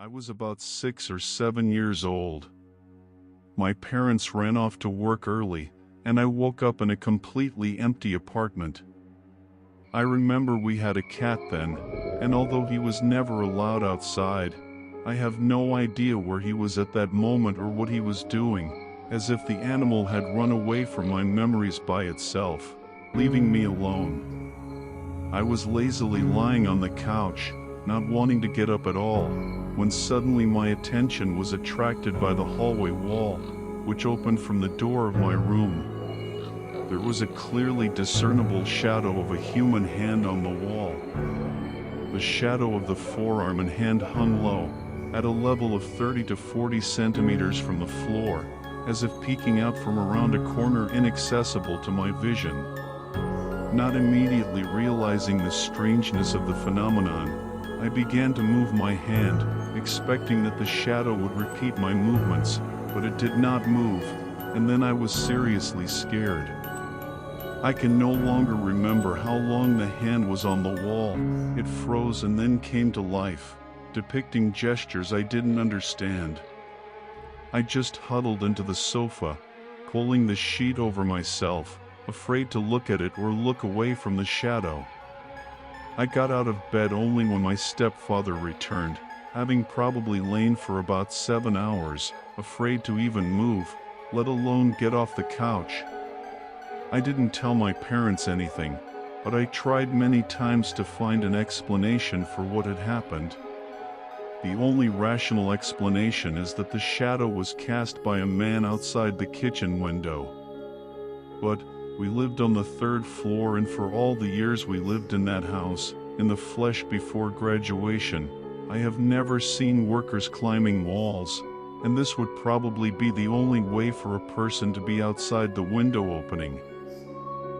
I was about 6 or 7 years old. My parents ran off to work early, and I woke up in a completely empty apartment. I remember we had a cat then, and although he was never allowed outside, I have no idea where he was at that moment or what he was doing, as if the animal had run away from my memories by itself, leaving me alone. I was lazily lying on the couch, not wanting to get up at all, when suddenly my attention was attracted by the hallway wall, which opened from the door of my room. There was a clearly discernible shadow of a human hand on the wall. The shadow of the forearm and hand hung low, at a level of 30 to 40 centimeters from the floor, as if peeking out from around a corner inaccessible to my vision. Not immediately realizing the strangeness of the phenomenon, I began to move my hand, expecting that the shadow would repeat my movements, but it did not move, and then I was seriously scared. I can no longer remember how long the hand was on the wall. It froze and then came to life, depicting gestures I didn't understand. I just huddled into the sofa, pulling the sheet over myself, afraid to look at it or look away from the shadow. I got out of bed only when my stepfather returned, having probably lain for about 7 hours, afraid to even move, let alone get off the couch. I didn't tell my parents anything, but I tried many times to find an explanation for what had happened. The only rational explanation is that the shadow was cast by a man outside the kitchen window. But we lived on the 3rd floor, and for all the years we lived in that house, in the flesh before graduation, I have never seen workers climbing walls, and this would probably be the only way for a person to be outside the window opening.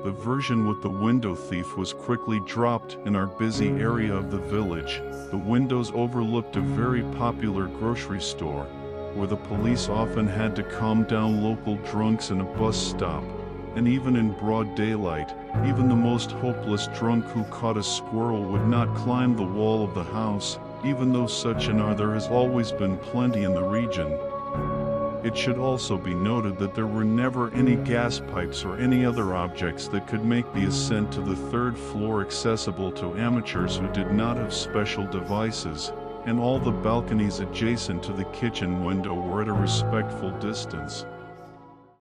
The version with the window thief was quickly dropped in our busy area of the village. The windows overlooked a very popular grocery store, where the police often had to calm down local drunks in a bus stop. And even in broad daylight, even the most hopeless drunk who caught a squirrel would not climb the wall of the house, even though such an there has always been plenty in the region. It should also be noted that there were never any gas pipes or any other objects that could make the ascent to the 3rd floor accessible to amateurs who did not have special devices, and all the balconies adjacent to the kitchen window were at a respectful distance.